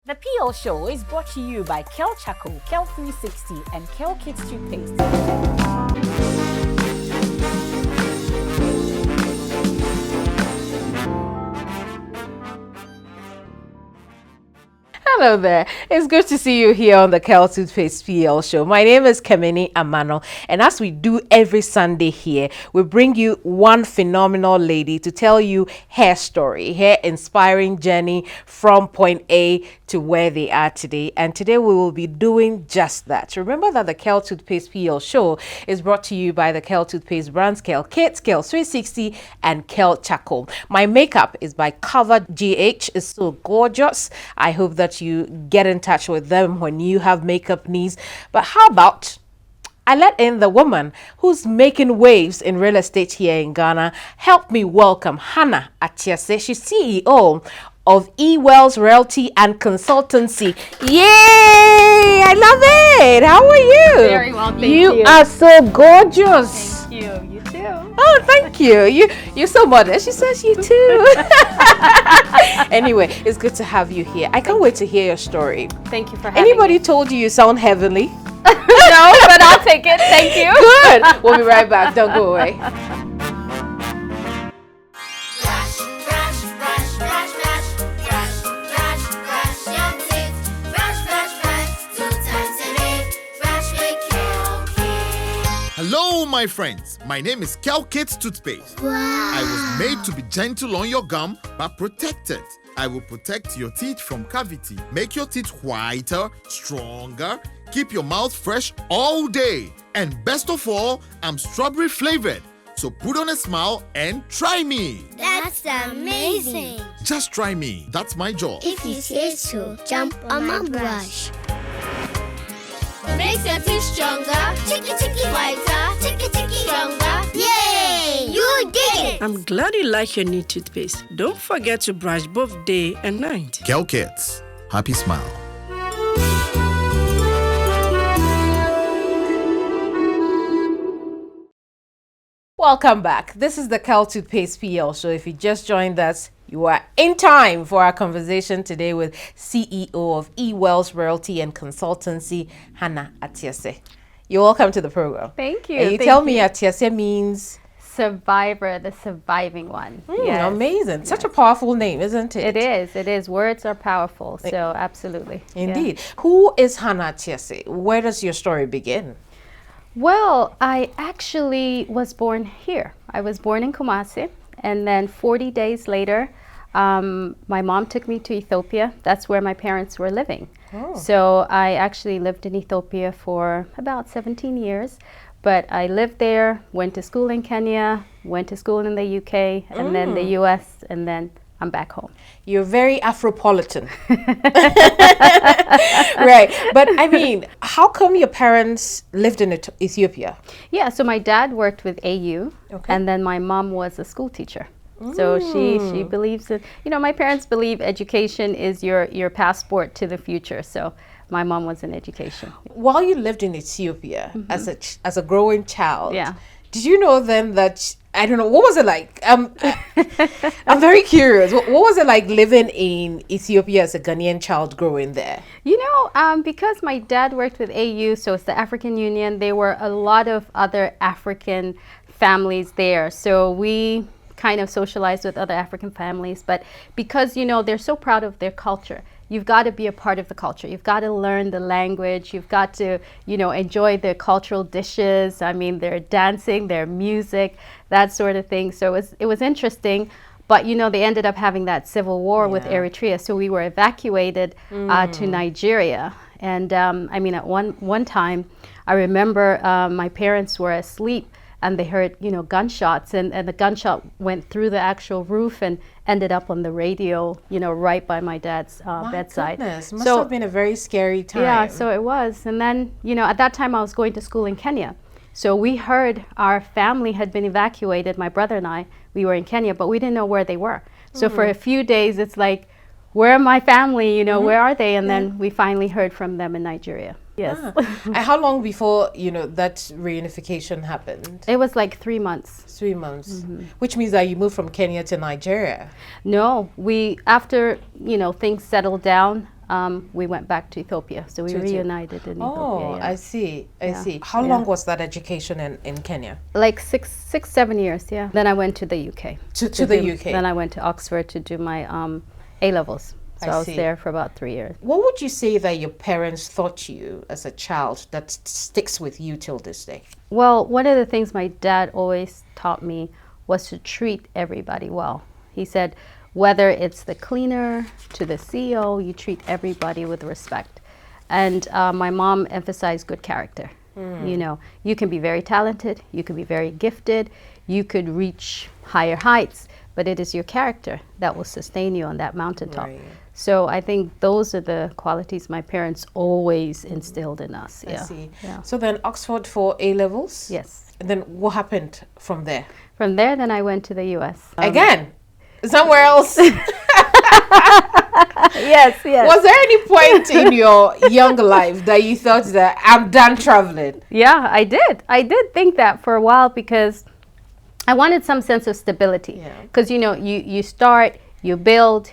The PL Show is brought to you by Kel Chaco, Kel 360, and Kel Kids Toothpaste. Hello there. It's good to see you here on the Kel Toothpaste PL Show. My name is Keminni Amanor, and as we do every Sunday here, we bring you one phenomenal lady to tell you her story, her inspiring journey from point A to where they are today. And today we will be doing just that. Remember that the Kel Toothpaste PL Show is brought to you by the Kel Toothpaste brands Kel Kids, Kel 360, and Kel Chaco. My makeup is by Cover GH. It's so gorgeous. I hope that you get in touch with them when you have makeup needs. But how about I let in the woman who's making waves in real estate here in Ghana. Help me welcome Hanna Atiase. She's CEO of eWells Realty and Consultancy. Yay! I love it. How are you? Very well, thank you. You are so gorgeous. Thank you. You too. Oh, thank you. You're so modest. She says you too. Anyway, it's good to have you here. I can't wait to hear your story. Thank you for having Anybody me. told you sound heavenly? No, but I'll take it. Thank you. Good. We'll be right back. Don't go away. Hello, my friends. My name is Kel Kids Toothpaste. Wow. I was made to be gentle on your gum, but protected. I will protect your teeth from cavity, make your teeth whiter, stronger, keep your mouth fresh all day. And best of all, I'm strawberry flavored. So put on a smile and try me. That's amazing. Just try me. That's my job. If you say so, jump on my brush. Makes your teeth stronger, chicky whiter, chicky stronger. Yay! You did it! I'm glad you like your new toothpaste. Don't forget to brush both day and night. Kel Kids. Happy smile. Welcome back. This is the Kel Toothpaste PL Show. If you just joined us, you are in time for our conversation today with CEO of eWells Realty and Consultancy, Hanna Atiase. You're welcome to the program. Thank you. And you Thank tell me you. Atiase means Survivor, the surviving one. Yes. amazing. Such a powerful name, isn't it? It is. It is. Words are powerful. So absolutely. Yeah. Indeed. Who is Hanna Atiase? Where does your story begin? Well, I actually was born here. I was born in Kumasi, and then 40 days later, my mom took me to Ethiopia. That's where my parents were living. Oh. So I actually lived in Ethiopia for about 17 years. But I lived there, went to school in Kenya, went to school in the UK, and then the US, and then I'm back home. You're very Afropolitan. Right. But I mean, how come your parents lived in Ethiopia? Yeah, so my dad worked with AU, Okay. and then my mom was a school teacher. So she believes in, my parents believe education is your passport to the future. So my mom was in education. While you lived in Ethiopia as a growing child, Yeah. did you know then that, I don't know, what was it like? I'm very curious. What was it like living in Ethiopia as a Ghanaian child growing there? Because my dad worked with AU, so it's the African Union, there were a lot of other African families there. So we kind of socialized with other African families. But because, they're so proud of their culture, you've got to be a part of the culture. You've got to learn the language. You've got to, enjoy the cultural dishes. I mean, their dancing, their music, that sort of thing. So it was interesting. But, they ended up having that civil war with Eritrea. So we were evacuated to Nigeria. And at one time, I remember my parents were asleep and they heard, gunshots, and the gunshot went through the actual roof and ended up on the radio, right by my dad's bedside. Goodness. Must have been a very scary time. Yeah, so it was. And then, at that time I was going to school in Kenya. So we heard our family had been evacuated, my brother and I, we were in Kenya, but we didn't know where they were. So for a few days, it's like, where are my family, where are they? And then we finally heard from them in Nigeria. Yes. And how long before, that reunification happened? It was like 3 months. 3 months. Which means that you moved from Kenya to Nigeria. No, after, things settled down, we went back to Ethiopia. So we reunited in Ethiopia. Oh, Yeah. I see. I Yeah. see. How long was that education in Kenya? Like 7 years, yeah. Then I went to the UK. To the UK. Then I went to Oxford to do my A-levels. So I was see. there for about 3 years. What would you say that your parents taught you as a child that sticks with you till this day? Well, one of the things my dad always taught me was to treat everybody well. He said, whether it's the cleaner to the CEO, you treat everybody with respect. And my mom emphasized good character. You know, you can be very talented, you can be very gifted, you could reach higher heights, but it is your character that will sustain you on that mountaintop. Right. So I think those are the qualities my parents always instilled in us. I Yeah. see. Yeah. So then Oxford for A-levels? Yes. And then what happened from there? From there, then I went to the U.S. Again? Somewhere else? Yes, yes. Was there any point in your young life that you thought that I'm done traveling? Yeah, I did. I did think that for a while because I wanted some sense of stability. Yeah. Because, you know, you start, you build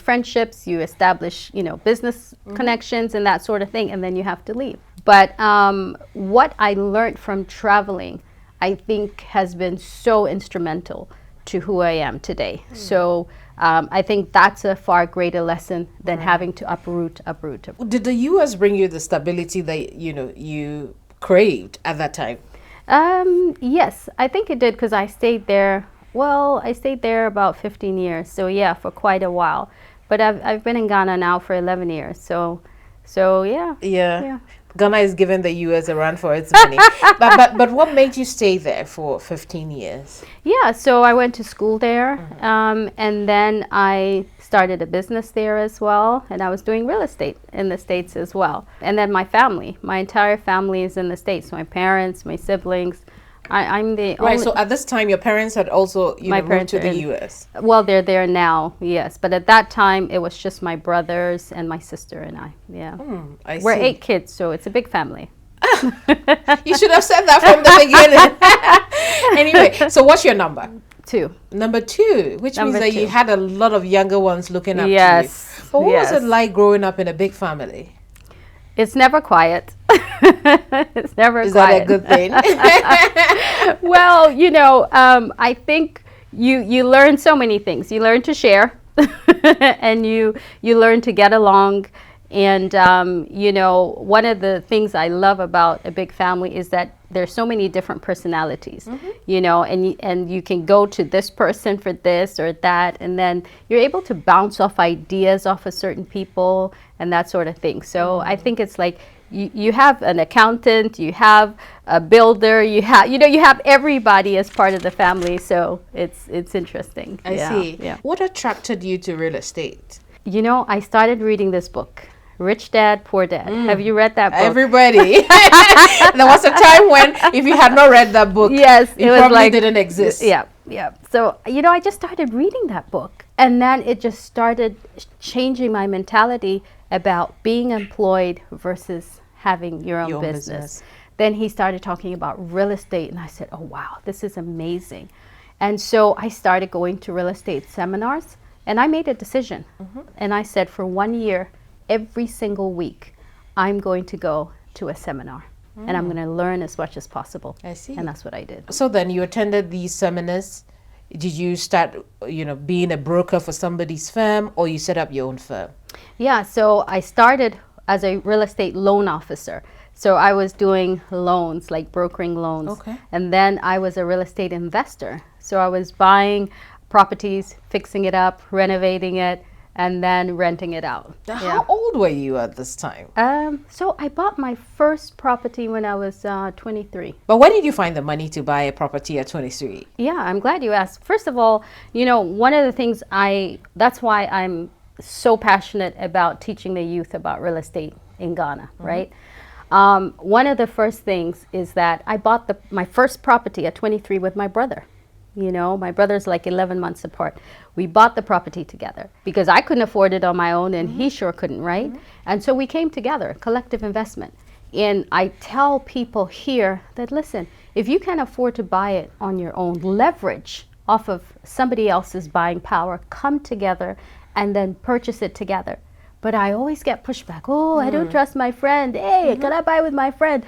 friendships, you establish, you know, business connections and that sort of thing, and then you have to leave. But what I learned from traveling, I think has been so instrumental to who I am today. So I think that's a far greater lesson than having to uproot. Did the US bring you the stability that, you craved at that time? Yes, I think it did because I stayed there. Well, I stayed there about 15 years. So yeah, for quite a while. But I've been in Ghana now for 11 years. So yeah. Yeah. Ghana is giving the US a run for its money. but what made you stay there for 15 years? Yeah, so I went to school there, and then I started a business there as well, and I was doing real estate in the States as well. And then my entire family is in the States, my parents, my siblings. I'm the Right, only, so at this time your parents had also moved to the US. Well, they're there now, yes, but at that time it was just my brothers and my sister and I. Yeah, I we're see. 8 kids, so it's a big family. You should have said that from the beginning. Anyway, so what's your number? 2. Number 2, which Number means that you 2. had a lot of younger ones looking up to you. Yes. But what was yes. it like growing up in a big family? It's never quiet. It's never Is quiet. that a good thing? Well, I think you learn so many things. You learn to share, and you learn to get along. And one of the things I love about a big family is that there's so many different personalities. And you can go to this person for this or that, and then you're able to bounce off ideas off of certain people and that sort of thing. So I think it's like you have an accountant, you have a builder, you have everybody as part of the family. So it's interesting. I see. Yeah. What attracted you to real estate? I started reading this book, Rich Dad, Poor Dad. Have you read that book? Everybody. There was a time when if you had not read that book, yes, it was probably like, didn't exist. Yeah. So, I just started reading that book. And then it just started changing my mentality about being employed versus having your own business. Then he started talking about real estate, and I said, oh, wow, this is amazing. And so I started going to real estate seminars, and I made a decision. And I said, for 1 year, every single week, I'm going to go to a seminar, and I'm going to learn as much as possible. I see. And that's what I did. So then you attended these seminars. Did you start, being a broker for somebody's firm, or you set up your own firm? Yeah, so I started as a real estate loan officer. So I was doing loans, like brokering loans. Okay. And then I was a real estate investor. So I was buying properties, fixing it up, renovating it, and then renting it out. How old were you at this time? So I bought my first property when I was 23. But where did you find the money to buy a property at 23? Yeah, I'm glad you asked. First of all, one of the things that's why I'm so passionate about teaching the youth about real estate in Ghana, right? One of the first things is that I bought my first property at 23 with my brother. My brother's like 11 months apart. We bought the property together because I couldn't afford it on my own and he sure couldn't, right? And so we came together, collective investment. And I tell people here that, listen, if you can afford to buy it on your own, leverage off of somebody else's buying power, come together and then purchase it together. But I always get pushback. Oh, I don't trust my friend. Hey, can I buy with my friend?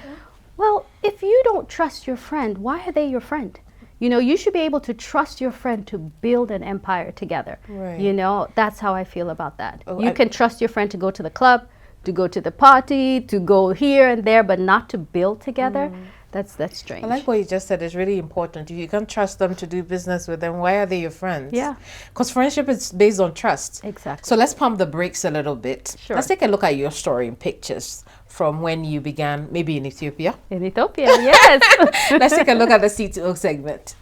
Well, if you don't trust your friend, why are they your friend? You know, you should be able to trust your friend to build an empire together. Right. You know, that's how I feel about that. Oh, You can trust your friend to go to the club, to go to the party, to go here and there, but not to build together. That's strange. I like what you just said. It's really important. If you can't trust them to do business with them, why are they your friends? Yeah. Because friendship is based on trust. Exactly. So let's pump the brakes a little bit. Sure. Let's take a look at your story in pictures from when you began, maybe in Ethiopia. In Ethiopia, yes. Let's take a look at the C2O segment.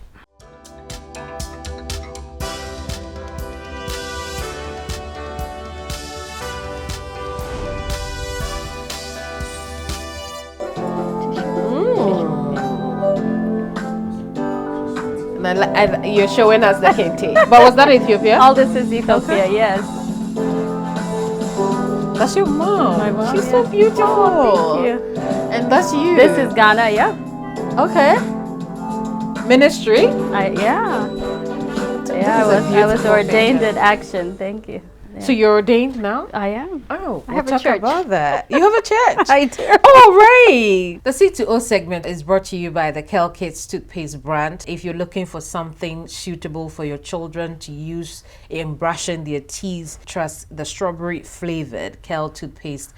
And you're showing us the kente. But was that Ethiopia? All this is Ethiopia, yes. That's your mom. My mom, She's yeah. so beautiful. Oh, thank you. And that's you. This is Ghana, yeah. Okay. Ministry. Yeah. Yeah, This is a I was beautiful ordained picture. in action. Thank you. So you're ordained now? I am. Oh, I we'll have a talk church. about that. You have a church? I do. All right. The C2O segment is brought to you by the Kel Kids toothpaste brand. If you're looking for something suitable for your children to use in brushing their teeth, trust the strawberry flavored Kel toothpaste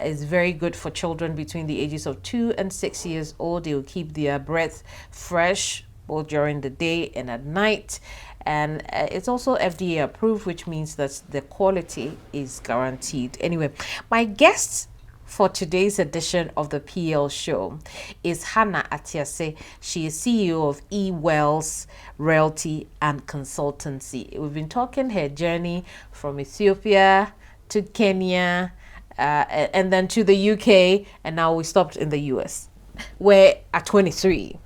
is very good for children between the ages of 2 and 6 years old. They will keep their breath fresh both during the day and at night. And it's also FDA approved, which means that the quality is guaranteed. Anyway, my guest for today's edition of the PL show is Hanna Atiase. She is CEO of eWells Realty and Consultancy. We've been talking her journey from Ethiopia to Kenya and then to the UK, and now we stopped in the US, where at 23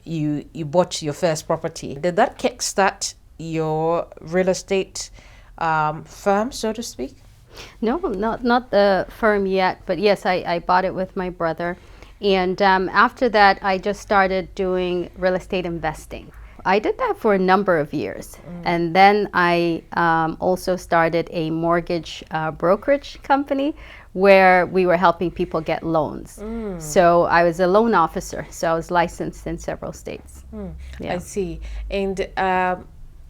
you bought your first property. Did that kickstart your real estate firm, so to speak? No, not the firm yet, but yes, I bought it with my brother. And after that, I just started doing real estate investing. I did that for a number of years. And then I also started a mortgage brokerage company where we were helping people get loans. So I was a loan officer, so I was licensed in several states. Yeah. I see. And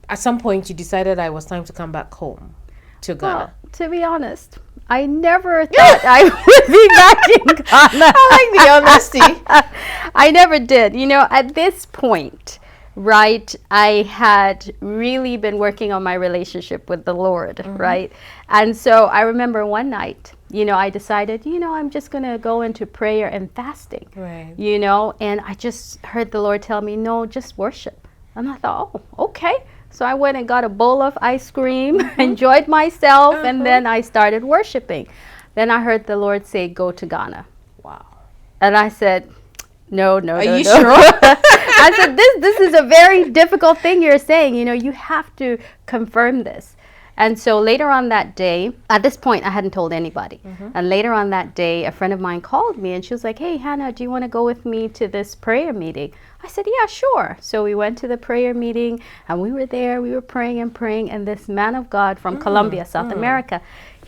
at some point you decided it was time to come back home to Ghana. Well, to be honest, I never thought I would be back in Ghana. I like the honesty. I never did. You know, at this point, right, I had really been working on my relationship with the Lord, right? And so I remember one night, you know, I decided, you know, I'm just going to go into prayer and fasting, Right. you know, and I just heard the Lord tell me, no, just worship. And I thought, oh, okay. So I went and got a bowl of ice cream, enjoyed myself, and then I started worshiping. Then I heard the Lord say, go to Ghana. Wow. And I said, no. Are you sure? I said, this is a very difficult thing you're saying. You know, you have to confirm this. And so later on that day, at this point, I hadn't told anybody. And later on that day, a friend of mine called me and she was like, hey, Hannah, do you want to go with me to this prayer meeting? I said, yeah, sure. So we went to the prayer meeting and we were there, we were praying. And this man of God from Colombia, South America,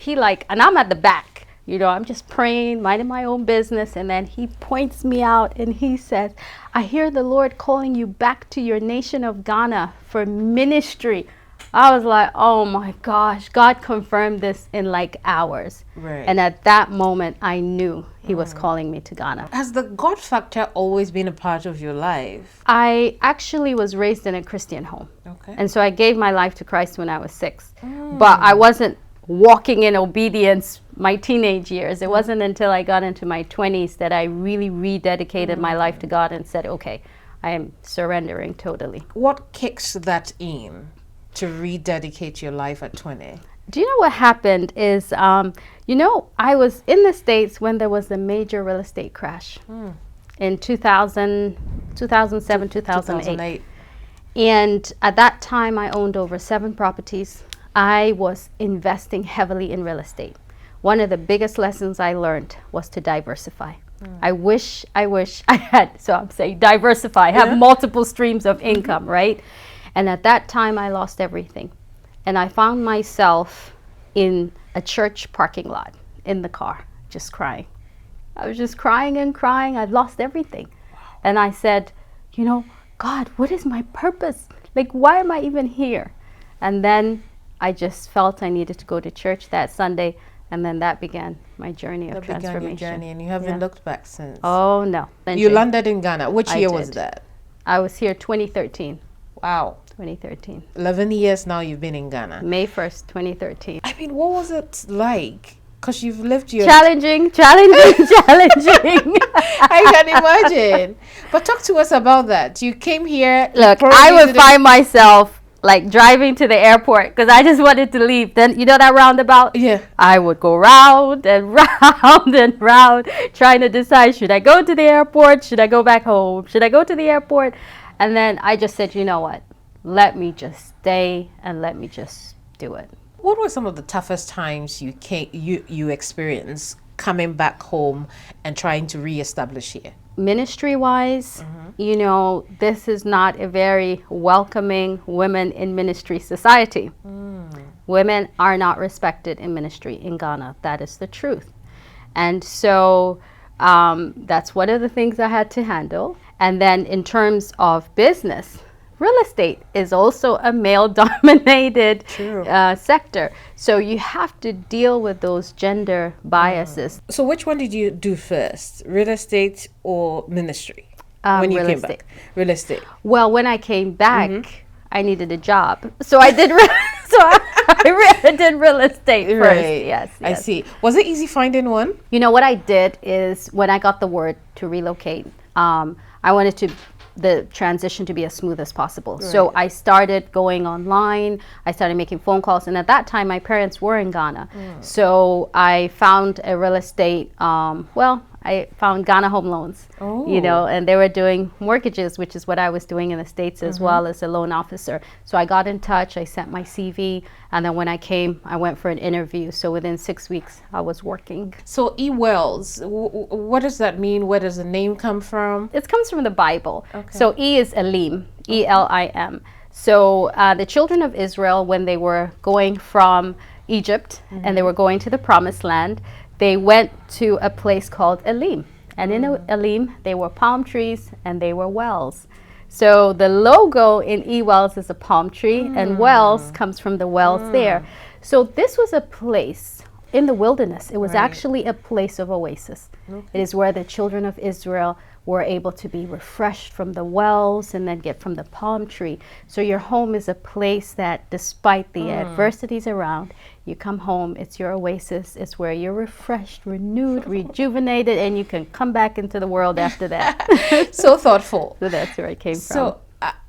and I'm at the back. You know, I'm just praying, minding my own business. And then he points me out and he says, I hear the Lord calling you back to your nation of Ghana for ministry. I was like, oh my gosh, God confirmed this in like hours. Right. And at that moment, I knew he was calling me to Ghana. Has the God factor always been a part of your life? I actually was raised in a Christian home. Okay. And so I gave my life to Christ when I was 6. But I wasn't walking in obedience my teenage years. It wasn't until I got into my 20s that I really rededicated my life to God and said, okay, I am surrendering totally. What kicks that in to rededicate your life at 20? Do you know what happened is, you know, I was in the States when there was a major real estate crash in 2007, 2008. And at that time, I owned over 7 properties. I was investing heavily in real estate. One of the biggest lessons I learned was to diversify. I wish I had, so I'm saying diversify, have multiple streams of income, right? And at that time, I lost everything. And I found myself in a church parking lot in the car, just crying. I was just crying and crying. I'd lost everything. And I said, you know, God, what is my purpose? Like, why am I even here? And then I just felt I needed to go to church that Sunday. And then that began my journey of transformation. Began your journey, and you haven't looked back since. Oh, no. You landed in Ghana. Which year was did. that? I was here 2013. Wow. 2013. 11 years now you've been in Ghana. May 1st, 2013. I mean, what was it like? Because you've lived your... Challenging. I can imagine. But talk to us about that. You came here... Look, I would find myself like driving to the airport because I just wanted to leave. Then, you know that roundabout? Yeah. I would go round and round and round trying to decide, should I go to the airport? Should I go back home? Should I go to the airport? And then I just said, you know what? Let me just stay and let me just do it. What were some of the toughest times you experienced coming back home and trying to reestablish here? Ministry-wise, you know, this is not a very welcoming women in ministry society. Women are not respected in ministry in Ghana. That is the truth. And so that's one of the things I had to handle. And then in terms of business, real estate is also a male-dominated sector. So you have to deal with those gender biases. So which one did you do first? Real estate or ministry? When you came back? Real estate. Well, when I came back, I needed a job. So I did I did real estate first. Right. Yes. I see. Was it easy finding one? You know, what I did is when I got the word to relocate, I wanted the transition to be as smooth as possible. Right. So I started going online. I started making phone calls. And at that time, my parents were in Ghana. So I found a real estate, I found Ghana Home Loans, you know, and they were doing mortgages, which is what I was doing in the States as well as a loan officer. So I got in touch, I sent my CV, and then when I came, I went for an interview. So within 6 weeks, I was working. So E-Wells, what does that mean? Where does the name come from? It comes from the Bible. So E is Elim, E-L-I-M. So the children of Israel, when they were going from Egypt and they were going to the Promised Land, they went to a place called Elim. And in Elim, there were palm trees and they were wells. So the logo in E-Wells is a palm tree and wells comes from the wells there. So this was a place in the wilderness. It was actually a place of oasis. It is where the children of Israel were able to be refreshed from the wells and then get from the palm tree. So your home is a place that, despite the adversities around, you come home, it's your oasis, it's where you're refreshed, renewed, rejuvenated, and you can come back into the world after that. So thoughtful. So that's where it came from. So,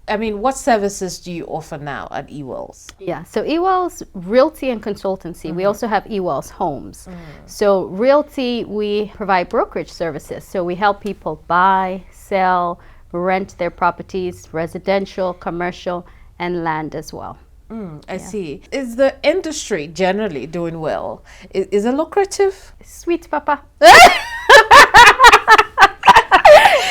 I mean, what services do you offer now at E-Wells? Yeah, so E-Wells Realty and Consultancy. We also have E-Wells Homes. So Realty, we provide brokerage services. So we help people buy, sell, rent their properties, residential, commercial, and land as well. I see. Is the industry generally doing well? Is it lucrative? Sweet papa.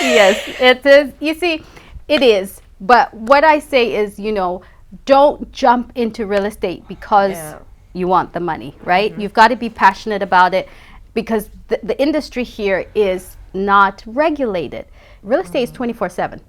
Yes, it is. You see, it is. But what I say is, you know, don't jump into real estate because you want the money, right? You've got to be passionate about it because the industry here is not regulated. Real estate is 24/7.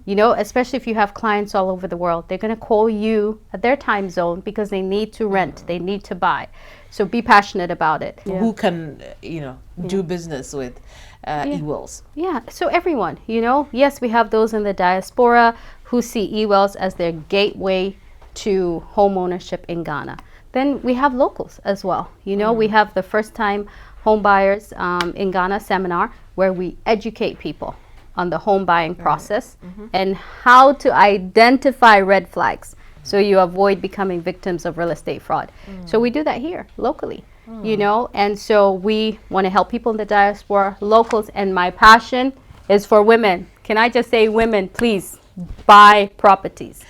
You know, especially if you have clients all over the world, they're going to call you at their time zone because they need to rent, they need to buy. So be passionate about it. Who can, you know, do business with E-Wells? Yeah, so everyone, you know, yes, we have those in the diaspora who see E-Wells as their gateway to home ownership in Ghana. Then we have locals as well. You know, we have the first time home buyers in Ghana seminar where we educate people on the home buying process and how to identify red flags so you avoid becoming victims of real estate fraud. So we do that here locally, you know, and so we want to help people in the diaspora, locals, and my passion is for women. Can I just say, women, please buy properties.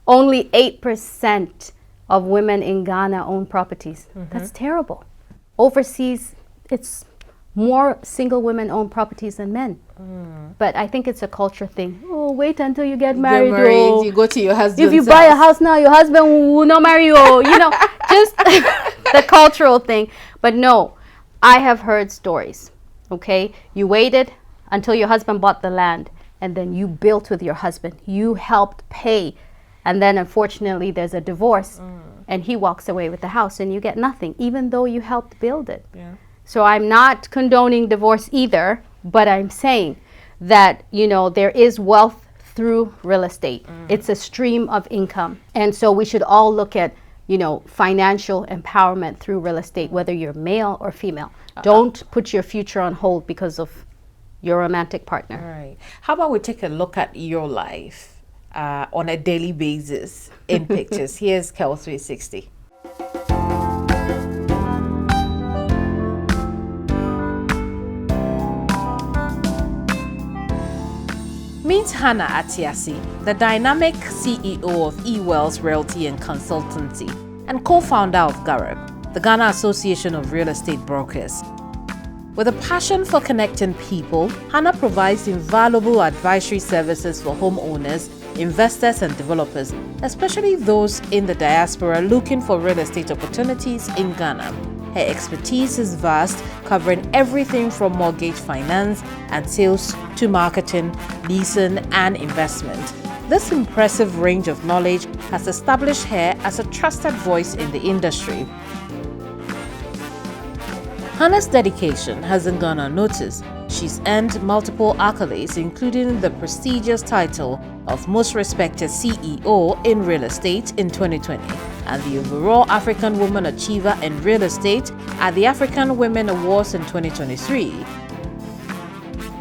Only 8% of women in Ghana own properties. That's terrible. Overseas, it's more single women own properties than men. But I think it's a culture thing. Oh, wait until you get married. You go to your husband. If you buy a house now, your husband will not marry you. You know, just the cultural thing. But no, I have heard stories. Okay, you waited until your husband bought the land, and then you built with your husband. You helped pay, and then unfortunately there's a divorce, and he walks away with the house, and you get nothing, even though you helped build it. Yeah. So I'm not condoning divorce either, but I'm saying that, you know, there is wealth through real estate. It's a stream of income. And so we should all look at, you know, financial empowerment through real estate, whether you're male or female. Don't put your future on hold because of your romantic partner. Right. How about we take a look at your life on a daily basis in pictures? Here's Kel 360. Meet Hanna Atiase, the dynamic CEO of eWells Realty and Consultancy and co-founder of GAREB, the Ghana Association of Real Estate Brokers. With a passion for connecting people, Hanna provides invaluable advisory services for homeowners, investors and developers, especially those in the diaspora looking for real estate opportunities in Ghana. Her expertise is vast, covering everything from mortgage finance and sales to marketing, leasing, and investment. This impressive range of knowledge has established her as a trusted voice in the industry. Hanna's dedication hasn't gone unnoticed. She's earned multiple accolades, including the prestigious title of Most Respected CEO in Real Estate in 2020 and the overall African Woman Achiever in Real Estate at the African Women Awards in 2023.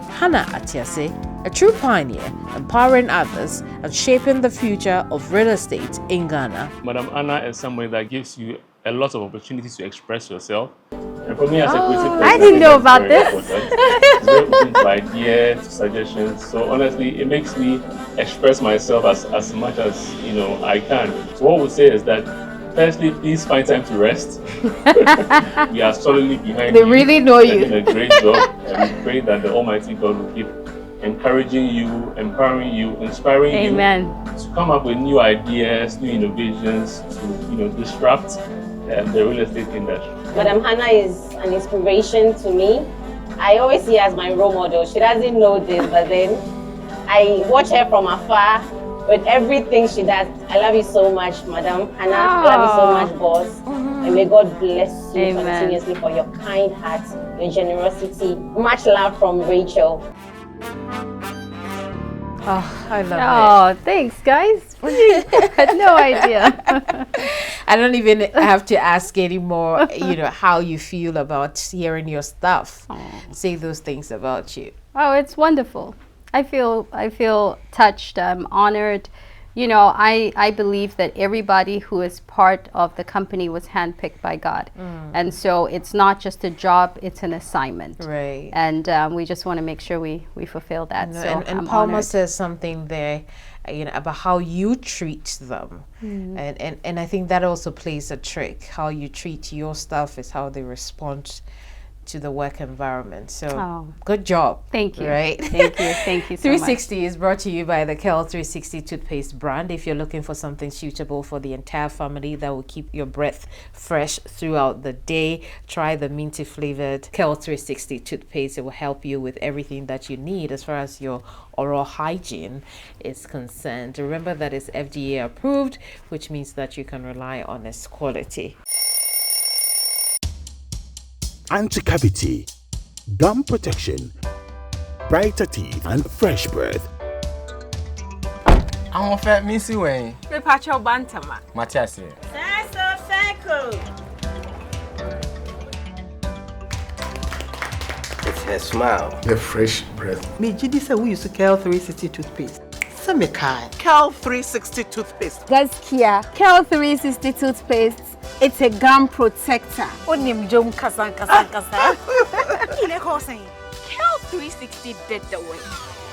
Hanna Atiase, a true pioneer, empowering others and shaping the future of real estate in Ghana. Madam Hanna is somebody that gives you a lot of opportunities to express yourself. And for me as a creative person, I didn't know about very this. important. It's very open to ideas, to suggestions. So honestly, it makes me express myself as much as, you know, I can. So what we say is that, firstly, please find time to rest. We are solidly behind you. They really know You're you. doing a great job, and we pray that the Almighty God will keep encouraging you, empowering you, inspiring Amen. you to come up with new ideas, new innovations to, you know, disrupt the real estate industry. Madam Hanna is an inspiration to me. I always see her as my role model. She doesn't know this, but then I watch her from afar with everything she does. I love you so much, Madam Hanna. I love you so much, boss. And may God bless you Amen. continuously for your kind heart, your generosity. Much love from Rachel. Oh, I love Oh, thanks, guys. I had no idea. it. I don't even have to ask anymore, you know, how you feel about hearing your stuff. Say those things about you. Oh, it's wonderful. I feel touched. I'm honored. You know, I believe that everybody who is part of the company was handpicked by God. And so it's not just a job, it's an assignment. Right. And we just want to make sure we fulfill that. So And I'm Palmer honored. says something there, you know, about how you treat them. And I think that also plays a trick. How you treat your stuff is how they respond to the work environment. So good job. Thank you. Right? Thank you. Thank you so much. 360 is brought to you by the Kel 360 toothpaste brand. If you're looking for something suitable for the entire family that will keep your breath fresh throughout the day, try the minty flavored Kel 360 toothpaste. It will help you with everything that you need as far as your oral hygiene is concerned. Remember that it's FDA approved, which means that you can rely on its quality. Anti-cavity, gum protection, brighter teeth, and fresh breath. I want fat missy way. Me pacho bantama. Matiase. It's her smile. The fresh breath. Me Gidi say we use Kel 360 toothpaste. Some kind. Kel 360 toothpaste. Gaskia, Kel 360 toothpaste. It's a gum protector. Onim jom kasan. Ile ko saying. Kel 360 did the work.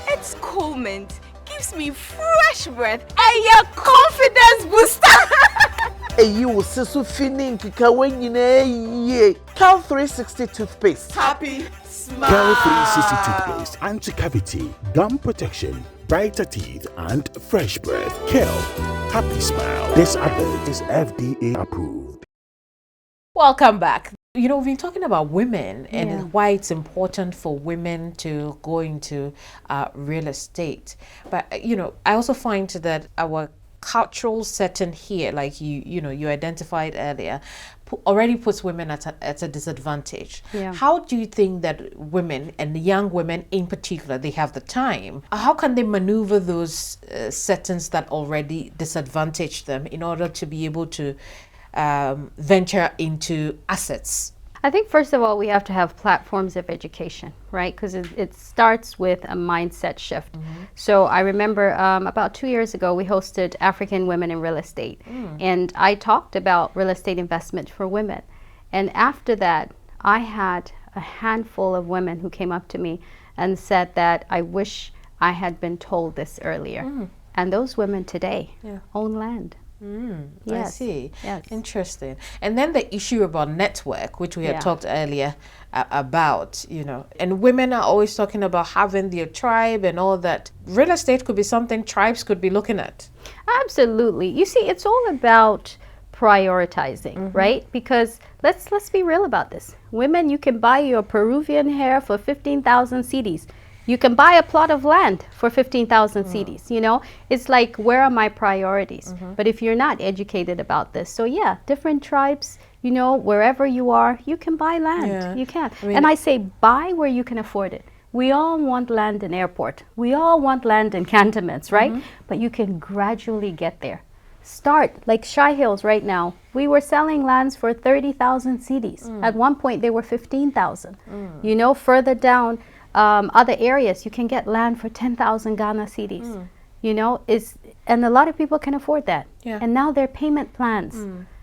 It's cool mint. Gives me fresh breath and your confidence booster. You will see so feeling kika when you know Kel 360 toothpaste. Happy smile. Kel 360 toothpaste, anti-cavity, gum protection, brighter teeth, and fresh breath. Kel, happy smile. This advert is FDA approved. Welcome back. You know, we've been talking about women and why it's important for women to go into real estate. But, you know, I also find that our cultural setting here, like you identified earlier, already puts women at a disadvantage. Yeah. How do you think that women, and young women in particular, they have the time? How can they maneuver those settings that already disadvantage them in order to be able to venture into assets? I think first of all, we have to have platforms of education, right? Because it starts with a mindset shift. So I remember about 2 years ago, we hosted African Women in Real Estate. And I talked about real estate investment for women. And after that, I had a handful of women who came up to me and said that I wish I had been told this earlier. And those women today own land. I see. Yes. Interesting. And then the issue about network, which we had talked earlier about, you know, and women are always talking about having their tribe and all that. Real estate could be something tribes could be looking at. Absolutely. You see, it's all about prioritizing, right? Because let's be real about this. Women, you can buy your Peruvian hair for 15,000 cedis. You can buy a plot of land for 15,000 cedis, you know? It's like, where are my priorities? But if you're not educated about this, so yeah, different tribes, you know, wherever you are, you can buy land. You can. And I say buy where you can afford it. We all want land in airport. We all want land in cantonments, right? But you can gradually get there. Start, like Shy Hills right now. We were selling lands for 30,000 cedis. At one point, they were 15,000. You know, further down, other areas, you can get land for 10,000 Ghana cedis. You know, and a lot of people can afford that. And now there are payment plans,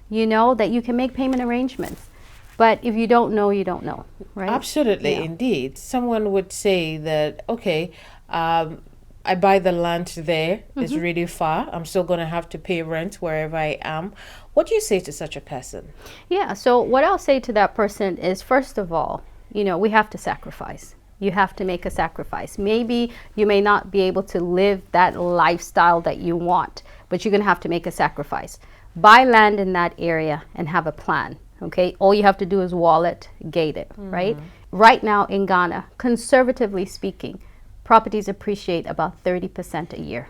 you know, that you can make payment arrangements. But if you don't know, you don't know, right? Absolutely, indeed. Someone would say that, okay, I buy the land there, it's really far. I'm still going to have to pay rent wherever I am. What do you say to such a person? Yeah, so what I'll say to that person is, first of all, you know, we have to sacrifice. You have to make a sacrifice. Maybe you may not be able to live that lifestyle that you want, but you're going to have to make a sacrifice. Buy land in that area and have a plan, okay? All you have to do is wall it, gate it, right? Right now in Ghana, conservatively speaking, properties appreciate about 30% a year.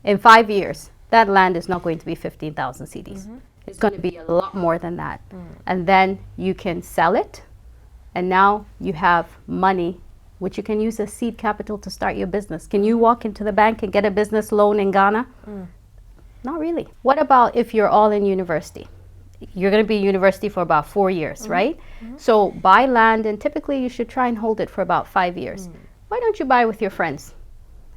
In 5 years, that land is not going to be 15,000 cedis. It's going to be a lot more than that. And then you can sell it, and now you have money which you can use as seed capital to start your business. Can you walk into the bank and get a business loan in Ghana? Not really. What about if you're all in university? You're going to be in university for about 4 years, right? So buy land, and typically you should try and hold it for about 5 years. Why don't you buy with your friends?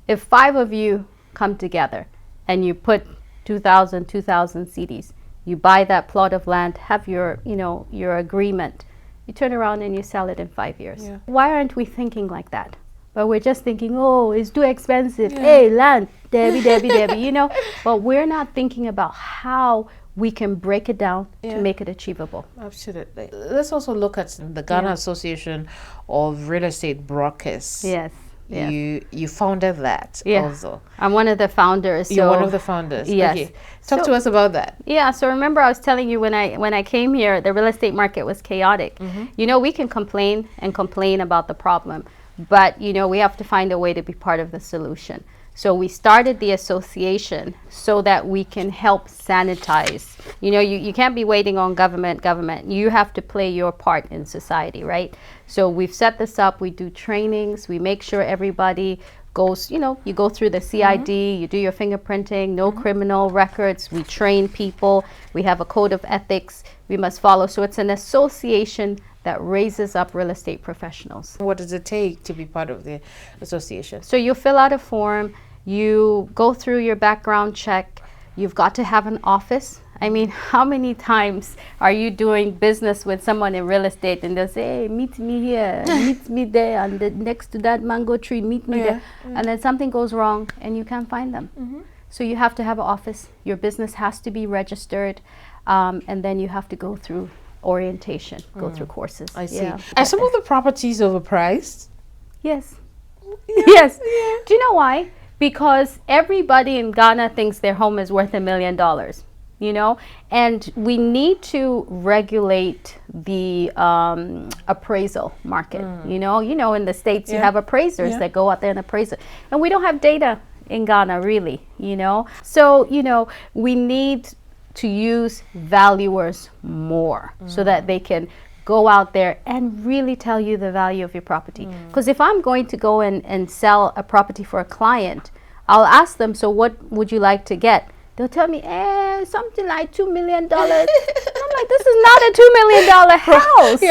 If 5 of you come together and you put 2,000 cedis, you buy that plot of land, have your, you know, your agreement. You turn around and you sell it in 5 years. Why aren't we thinking like that? But we're just thinking, oh, it's too expensive. Hey, land, Debbie, you know. But we're not thinking about how we can break it down to make it achievable. Absolutely. Let's also look at the Ghana Association of Real Estate Brokers. Yes. You founded that also. I'm one of the founders. You're one of the founders. Yes. Okay. Talk to us about that. Yeah, so remember I was telling you when I came here, the real estate market was chaotic. You know, we can complain and complain about the problem, but you know, we have to find a way to be part of the solution. So we started the association so that we can help sanitize. You know, you can't be waiting on government. You have to play your part in society, right? So we've set this up. We do trainings. We make sure everybody goes, you know, you go through the CID, you do your fingerprinting, no criminal records. We train people. We have a code of ethics we must follow. So it's an association that raises up real estate professionals. What does it take to be part of the association? So you fill out a form, you go through your background check, you've got to have an office. I mean, how many times are you doing business with someone in real estate and they'll say, hey, meet me here, meet me there, and next to that mango tree, meet me there. And then something goes wrong and you can't find them. So you have to have an office, your business has to be registered, and then you have to go through orientation, go through courses. I see. Are some of the properties overpriced? Yes. Yes. Do you know why? Because everybody in Ghana thinks their home is worth $1 million. you know, and we need to regulate the appraisal market. You know, in the States you have appraisers that go out there and appraise it, and we don't have data in Ghana, really, you know. So, you know, we need to use valuers more so that they can go out there and really tell you the value of your property. Because if I'm going to go and sell a property for a client, I'll ask them, so what would you like to get? They'll tell me, something like $2 million. I'm like, this is not a $2 million house,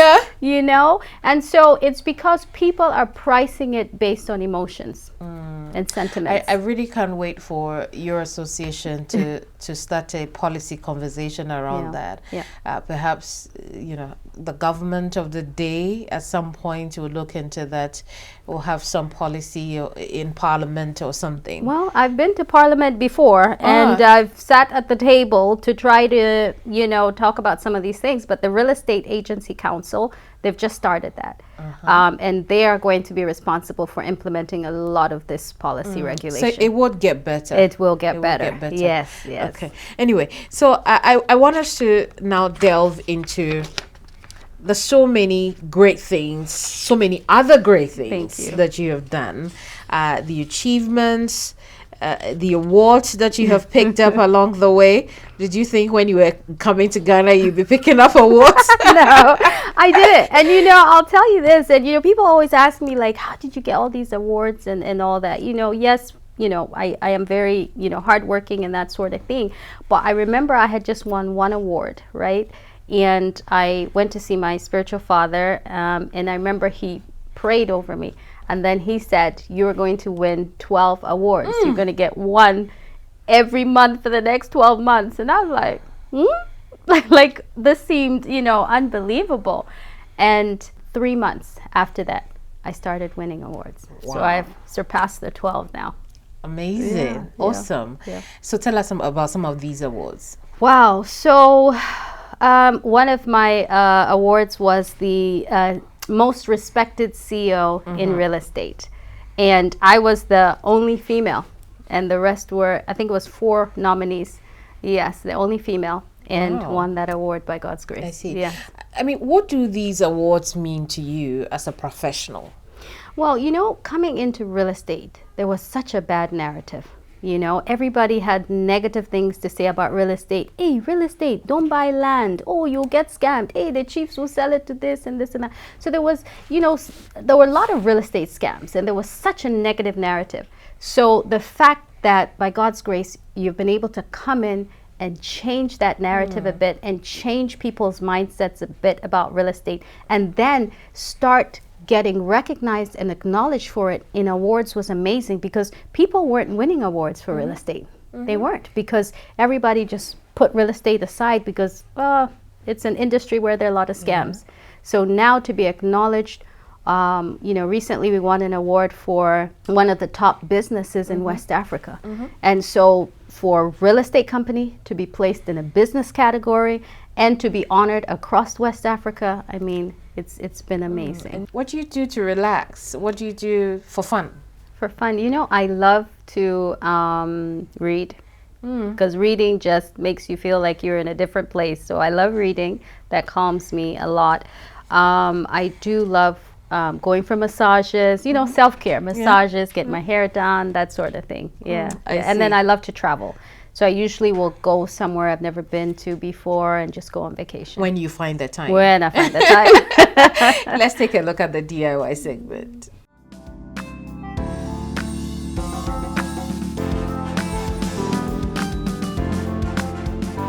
you know? And so it's because people are pricing it based on emotions and sentiments. I really can't wait for your association to start a policy conversation around that. Perhaps, you know, the government of the day at some point will look into that. We'll have some policy in Parliament or something. Well, I've been to Parliament before, and I've sat at the table to try to, you know, talk about some of these things. But the Real Estate Agency Council, they've just started that. And they are going to be responsible for implementing a lot of this policy regulation. So it would get better. It will get better. Yes, yes. Okay. Anyway, so I want us to now delve into the so many great things, so many other great things that you have done, the achievements, the awards that you have picked up along the way. Did you think when you were coming to Ghana you'd be picking up awards? No, I didn't. And you know, I'll tell you this, and you know, people always ask me like, how did you get all these awards and all that? You know, yes, you know, I am very, you know, hardworking and that sort of thing. But I remember I had just won one award, right? And I went to see my spiritual father, and I remember he prayed over me. And then he said, you're going to win 12 awards. You're going to get one every month for the next 12 months. And I was like, like this seemed, you know, unbelievable. And 3 months after that, I started winning awards. Wow. So I've surpassed the 12 now. Amazing. Awesome. So tell us about some of these awards. Wow. So one of my awards was the most respected CEO in real estate. And I was the only female. And the rest were, I think it was 4 nominees. Yes, the only female. And won that award by God's grace. I see. Yeah. I mean, what do these awards mean to you as a professional? Well, you know, coming into real estate, there was such a bad narrative. You know, everybody had negative things to say about real estate. Hey, real estate, don't buy land. Oh, you'll get scammed. Hey, the chiefs will sell it to this and this and that. So there was, you know, there were a lot of real estate scams, and there was such a negative narrative. So the fact that by God's grace, you've been able to come in and change that narrative a bit and change people's mindsets a bit about real estate, and then start getting recognized and acknowledged for it in awards was amazing, because people weren't winning awards for real estate. They weren't, because everybody just put real estate aside because it's an industry where there are a lot of scams. So now to be acknowledged, you know, recently we won an award for one of the top businesses in West Africa. And so for real estate company to be placed in a business category and to be honored across West Africa, I mean, it's been amazing. And what do you do to relax? What do you do for fun? For fun, you know, I love to read, because reading just makes you feel like you're in a different place. So I love reading. That calms me a lot. I do love going for massages, you know, self-care, massages, get my hair done, that sort of thing. And then I love to travel. So I usually will go somewhere I've never been to before and just go on vacation. When you find the time. When I find the time. Let's take a look at the DIY segment.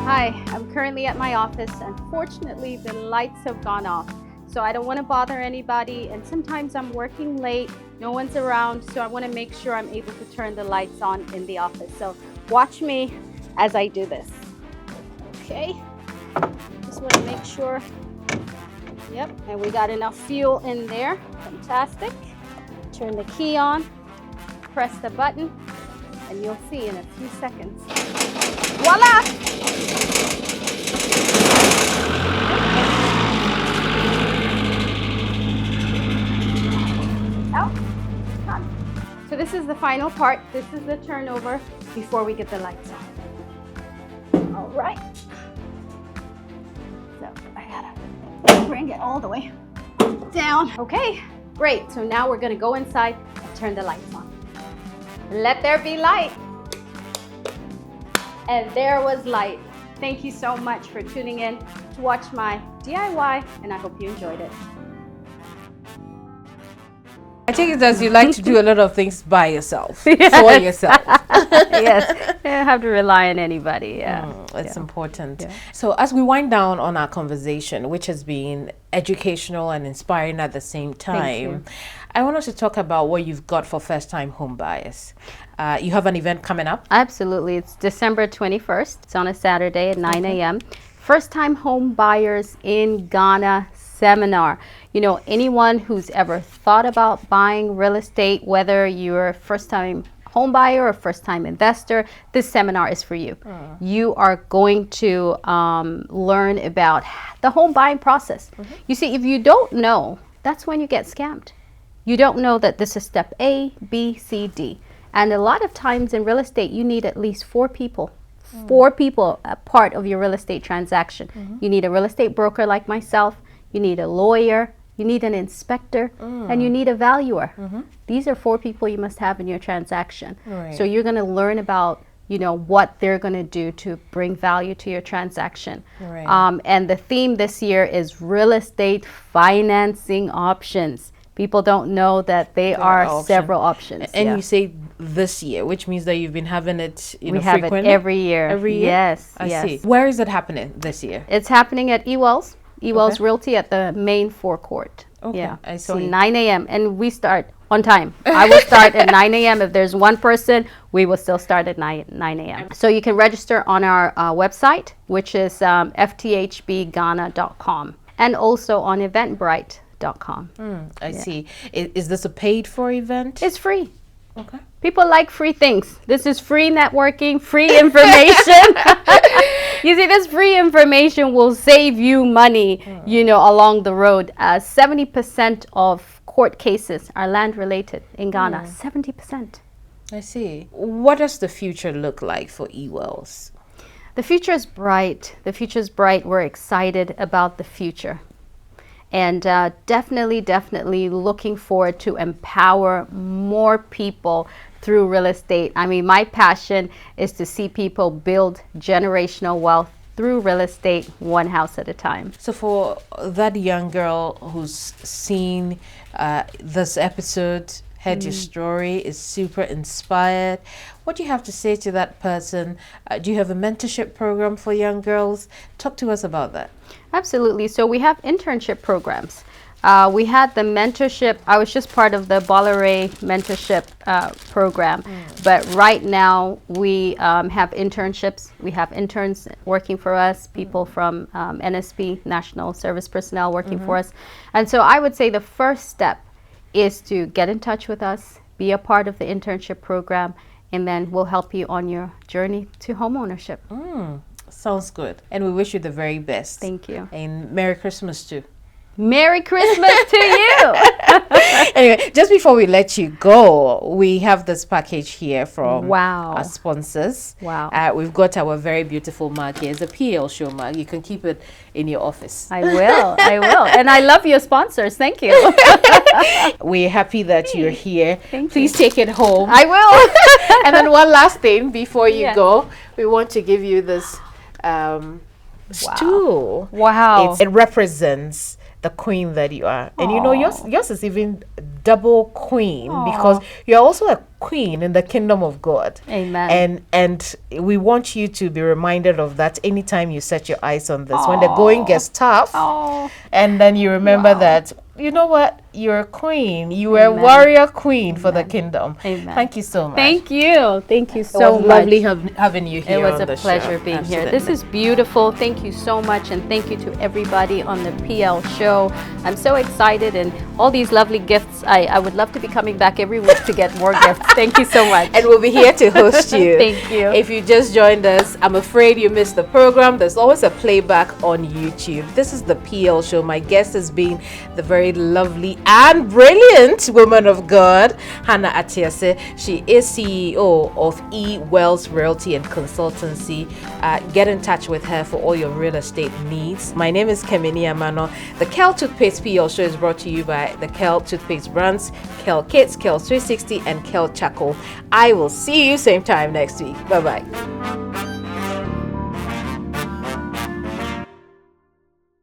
Hi, I'm currently at my office. Unfortunately, the lights have gone off. So I don't want to bother anybody, and sometimes I'm working late, no one's around, so I want to make sure I'm able to turn the lights on in the office. So watch me as I do this. Okay, just want to make sure. Yep, and we got enough fuel in there. Fantastic. Turn the key on, press the button, and you'll see in a few seconds. Voila! So this is the final part. This is the turnover before we get the lights on. All right. So I gotta bring it all the way down. Okay, great. So now we're gonna go inside and turn the lights on. Let there be light. And there was light. Thank you so much for tuning in to watch my DIY, and I hope you enjoyed it. I take it as you like to do a lot of things by yourself, Yes. for yourself. Yes, you don't have to rely on anybody. Yeah, It's important. Yeah. So as we wind down on our conversation, which has been educational and inspiring at the same time, I want us to talk about what you've got for first-time home buyers. You have an event coming up? Absolutely. It's December 21st. It's on a Saturday at 9 a.m. First-time home buyers in Ghana seminar. You know, anyone who's ever thought about buying real estate, whether you're a first-time home buyer or first-time investor, this seminar is for you. You are going to learn about the home buying process. You see, if you don't know, that's when you get scammed. You don't know that this is step A, B, C, D. And a lot of times in real estate, you need at least 4 people. 4 people a part of your real estate transaction. You need a real estate broker like myself. You need a lawyer. You need an inspector. And you need a valuer. These are 4 people you must have in your transaction. Right. So you're going to learn about, you know, what they're going to do to bring value to your transaction. Right. And the theme this year is real estate financing options. People don't know that there are several options. And you say this year, which means that you've been having it, we have frequent? it every year. Every year? Yes. I yes. see. Where is it happening this year? It's happening at Ewells Realty at the main forecourt. Okay, Yeah. I So see. 9 a.m. and we start on time. I will start at 9 a.m. If there's one person, we will still start at 9 a.m. So you can register on our website, which is fthbghana.com, and also on eventbrite.com. I see. Is this a paid for event? It's free. Okay. People like free things. This is free networking, free information. You see, this free information will save you money, you know, along the road. 70% of court cases are land related in Ghana. 70%. I see. What does the future look like for Ewells? The future is bright. The future is bright. We're excited about the future. And definitely looking forward to empower more people through real estate. I mean, my passion is to see people build generational wealth through real estate, one house at a time. So for that young girl who's seen this episode, heard your story, is super inspired, what do you have to say to that person? Do you have a mentorship program for young girls? Talk to us about that. Absolutely. So we have internship programs. We had the mentorship. I was just part of the Bolloré mentorship program. But right now we have internships. We have interns working for us, people from NSP, National Service Personnel, working for us. And so I would say the first step is to get in touch with us, be a part of the internship program, and then we'll help you on your journey to homeownership. Sounds good. And we wish you the very best. Thank you. And Merry Christmas too. Merry Christmas to you. Anyway, just before we let you go, we have this package here from our sponsors. Wow. We've got our very beautiful mug here. It's a PL show mug. You can keep it in your office. I will. And I love your sponsors. Thank you. We're happy that you're here. Thank Please take it home. I will. And then one last thing before you go, we want to give you this stool. Wow. It represents the queen that you are. And you know, yours is even double queen because you're also a queen in the kingdom of God. Amen. And we want you to be reminded of that anytime you set your eyes on this. When the going gets tough, and then you remember that, you know what? You're a queen. You were a warrior queen for the kingdom. Amen. Thank you so much. Thank you. Thank you so It was much. lovely having you here. It was on a the pleasure show. being here. This is beautiful. Thank you so much. And thank you to everybody on the PL show. I'm so excited and all these lovely gifts. I would love to be coming back every week to get more gifts. Thank you so much. And we'll be here to host you. Thank you. If you just joined us, I'm afraid you missed the program. There's always a playback on YouTube. This is the PL show. My guest has been the very lovely and brilliant woman of God, Hanna Atiase. She is CEO of E Wells Realty and Consultancy. Get in touch with her for all your real estate needs. My name is Keminni Amanor. The Kel Toothpaste PL show is brought to you by the Kel Toothpaste brands, Kel Kids, Kel 360, and Kel Charcoal. I will see you same time next week. Bye-bye.